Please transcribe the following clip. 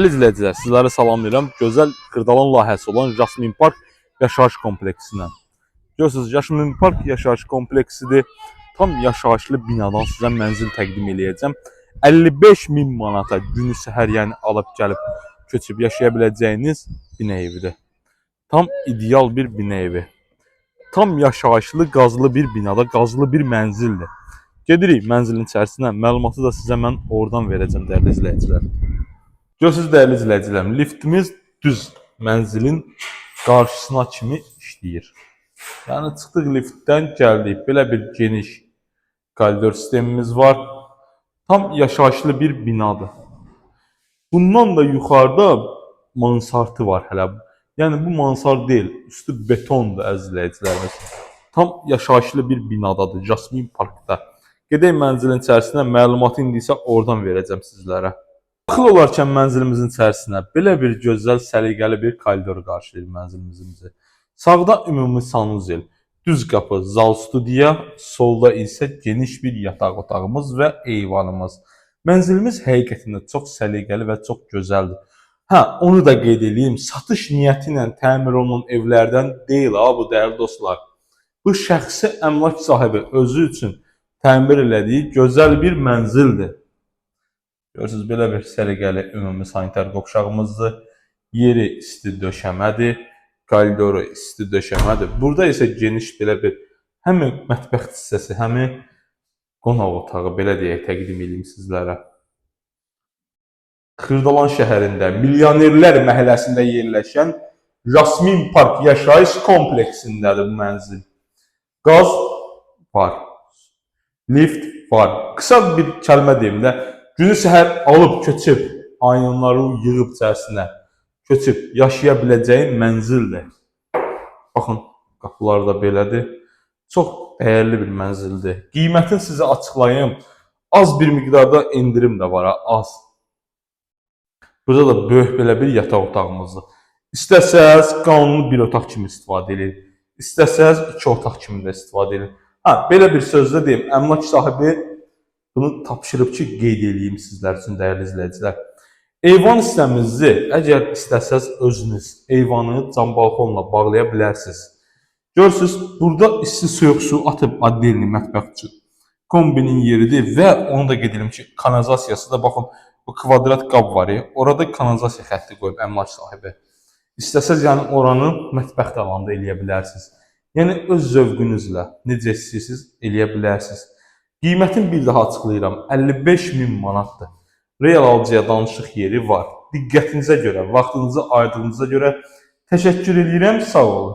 Dəyərli izləyicilər, sizlərə salamlayıram. Gözəl Xırdalan layihəsi olan Jasmin Park yaşayış kompleksindən. Görürsünüz, Jasmin Park yaşayış kompleksidir. Tam yaşayışlı binadan sizə mənzil təqdim edəcəm. 55.000 manata günü səhər yəni alıb gəlib köçüb yaşaya biləcəyiniz bina evidir. Tam ideal bir bina evi. Tam yaşayışlı, qazlı bir binada, qazlı bir mənzildir. Gedirik mənzilin içərisinə. Məlumatı da sizə mən oradan verəcəm dəyərli izləyicilər. Görürsünüz dəyərli izləyicilərim, liftimiz düz mənzilin qarşısına kimi işləyir. Yəni çıxdıq liftdən gəldik. Belə bir geniş koridor sistemimiz var. Tam yaşayışlı bir binadır. Bundan da yuxarıda mansardı var hələ. Yəni bu mansard deyil, üstü betondur əziz izləyicilərimiz. Tam yaşayışlı bir binadadır Jasmin Parkda. Gedək mənzilin içərisinə, məlumatı indi isə oradan verəcəm sizlərə. Daxil olarkən mənzilimizin içərisinə belə bir gözəl, səliqəli bir koridor qarşılayır mənzilimizimizi. Sağda ümumi sanuzel, düz qapı, zal studiya, solda isə geniş bir yataq otağımız və eyvanımız. Mənzilimiz həqiqətində çox səliqəli və çox gözəldir. Onu da qeyd edeyim, satış niyyəti ilə təmir olunan evlərdən deyil bu dəyərli dostlar. Bu şəxsi əmlak sahibi özü üçün təmir elədiyi gözəl bir mənzildir. Görürsünüz, belə bir səliqəli ümumi sanitar qovşağımızdır. Yeri isti döşəmədir. Koridoru isti döşəmədir. Burada isə geniş belə bir həm mətbəx hissəsi, həm qonaq otağı belə deyək təqdim edeyim sizlərə. Xırdalan şəhərində Milyonerlər məhəlləsində yerləşən Jasmin Park yaşayış kompleksindədir bu mənzil. Qaz var. Lift var. Qısa bir kəlmə deyim də, günü səhər alıb köçüb, ayınları yığıb içərisinə köçüb yaşaya biləcəyin mənzildir. Baxın, qapılar da belədir. Çox dəyərli bir mənzildir. Qiymətini sizə açıqlayayım. Az bir miqdarda indirim də var, az. Burada da böyük belə bir yataq otağımızdır. İstəsəz qanunlu bir otaq kimi istifadə edin. İstəsəz iki otaq kimi də istifadə edin. Belə bir sözlə deyim, əmlak sahibi bunu tapşırıb ki, qeyd edeyim sizlər üçün dəyərli izləyicilər. Eyvan hissəmizi əgər istəsəz özünüz eyvanı cam balkonla bağlaya bilərsiniz. Görürsünüz, burada isti soyuq su atıb addelini mətbəxçi kombinin yeridir və onu da qeyd edim ki, kanalizasiyası da baxın, bu kvadrat qab var ya, orada kanalizasiya xətti qoyub əmlak sahibi. İstəsəz yəni oranı mətbəx tavanında eləyə bilərsiniz. Yəni öz zövqünüzlə necə istəyirsiniz eləyə bilərsiniz. Qiymətin bir daha açıqlayıram, 55.000 manatdır. Real alıcıya danışıq yeri var. Diqqətinizə görə, vaxtınızı ayırdığınıza görə təşəkkür edirəm, sağ olun.